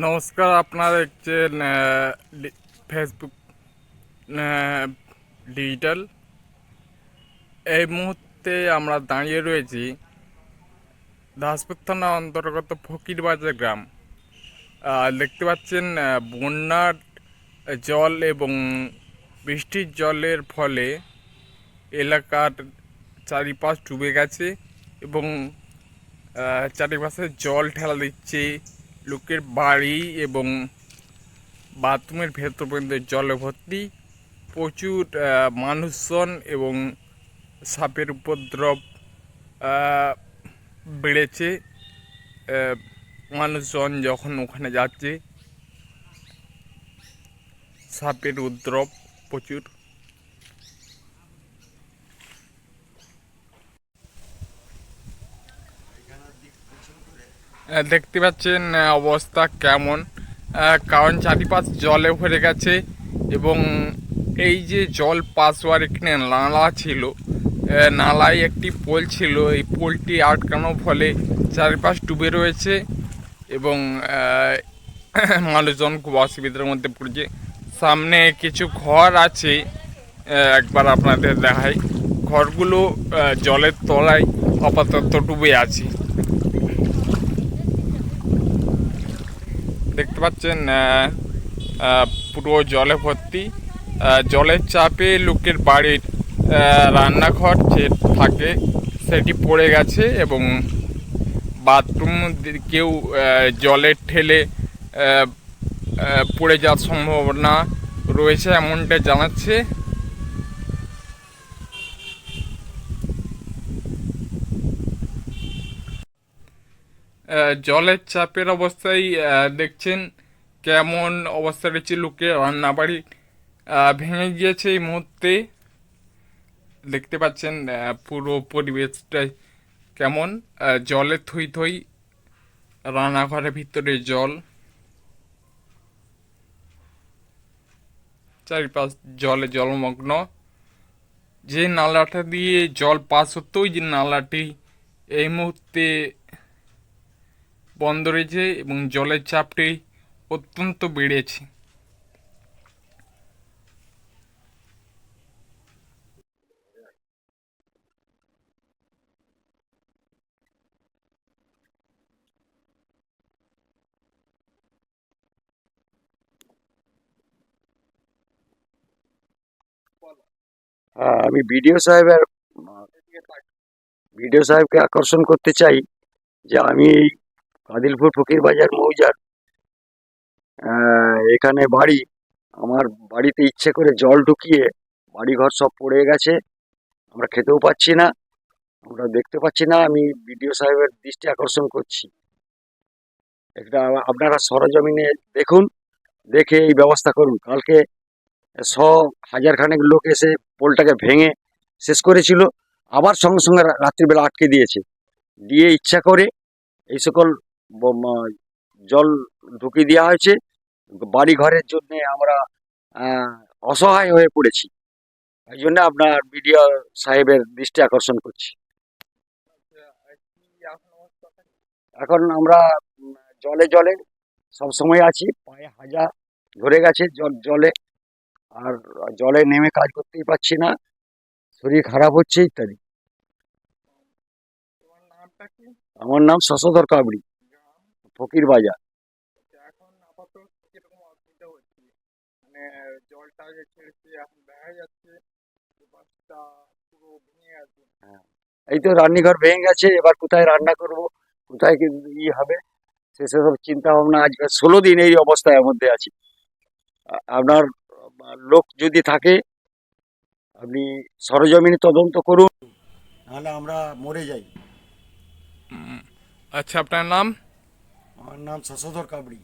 নমস্কার, আপনারা দেখছেন ফেসবুক ডিজিটাল। এই মুহূর্তে আমরা দাঁড়িয়ে রয়েছি দাসপুর থানা অন্তর্গত ফকিরবাজার গ্রাম। দেখতে পাচ্ছেন বন্যার জল এবং বৃষ্টির জলের ফলে এলাকার চারিপাশ ডুবে গেছে এবং চারিপাশে জল ঠেলা দিচ্ছে লোকের বাড়ি এবং বাথরুমের ভেতর পর্যন্ত জলে ভর্তি। প্রচুর মানুষজন এবং সাপের উপদ্রব বেড়েছে। মানুষজন যখন ওখানে যাচ্ছে সাপের উপদ্রব প্রচুর। দেখতে পাচ্ছেন অবস্থা কেমন, কারণ চারিপাশ জলে ভরে গেছে এবং এই যে জল পাস হওয়ার এখানে নালা ছিল, নালায় একটি পোল ছিল, এই পোলটি আটকানোর ফলে চারিপাশ ডুবে রয়েছে এবং মানুষজন খুব অসুবিধার মধ্যে পড়ছে। সামনে কিছু ঘর আছে, একবার আপনাদের দেখাই। ঘরগুলো জলের তলায় আপাতত ডুবে আছে। দেখতে পাচ্ছেন পুরো জলে ভর্তি। জলের চাপে লোকের বাড়ির রান্নাঘর যে থাকে সেটি পড়ে গেছে এবং বাথরুম কেউ জলের ঠেলে পড়ে যাওয়ার সম্ভাবনা রয়েছে এমনটা জানাচ্ছে। জলের চাপের অবস্থায় দেখছেন কেমন অবস্থা রয়েছে। লোকের রান্নাবাড়ি ভেঙে গিয়েছে এই মুহূর্তে। দেখতে পাচ্ছেন পুরো পরিবেশটাই কেমন, জলে থই থই, রান্নাঘরের ভিতরে জল, চারিপাশ জলে জলমগ্ন। যে নালাটা দিয়ে জল পাস হতো ওই যে নালাটি এই মুহূর্তে বন্ধ রয়েছে এবং জলের চাপটি অত্যন্ত বেড়েছে। হ্যাঁ, আমি ভিডিও সাহেবকে আকর্ষণ করতে চাই যে আমি এই কাদিলপুর ফকিরবাজার মৌজার এখানে বাড়ি। আমার বাড়িতে ইচ্ছে করে জল ঢুকিয়ে বাড়িঘর সব পড়ে গেছে, আমরা খেতেও পাচ্ছি না, আমরা দেখতে পাচ্ছি না। আমি ভিডিও সাহেবের দৃষ্টি আকর্ষণ করছি, এটা আপনারা সরজমিনে দেখুন, দেখে এই ব্যবস্থা করুন। কালকে হাজার খানেক লোক এসে পোলটাকে ভেঙে শেষ করেছিল, আবার সঙ্গে সঙ্গে রাত্রিবেলা আটকে দিয়েছে, দিয়ে ইচ্ছা করে এই সকল জল ঢুকিয়ে দেওয়া হয়েছে। বাড়ি ঘরের জন্য আমরা অসহায় হয়ে পড়েছি, এই জন্য আপনার বিডিও সাহেবের দৃষ্টি আকর্ষণ করছি। এখন আমরা জলে জলে সব সময় আছি, পায়ে হাজা ধরে গেছে জলে, আর জলে নেমে কাজ করতেই পারছি না, শরীর খারাপ হচ্ছে ইত্যাদি। আমার নাম শশধর কাবড়ি, ফকির বাজার। হ্যাঁ, এই তো রান্নাঘর ভেঙে গেছে, এবার কোথায় রান্না করব, কোথায় কি হবে, সেসব চিন্তা ভাবনা। আজকে 16 দিন এই অবস্থার মধ্যে আছি। আপনার লোক যদি থাকে আপনি সরজমিনে তদন্ত করুন, নাহলে আমরা মরে যাই। আচ্ছা, আপনার নাম? আমার নাম শশধর কাবড়ি।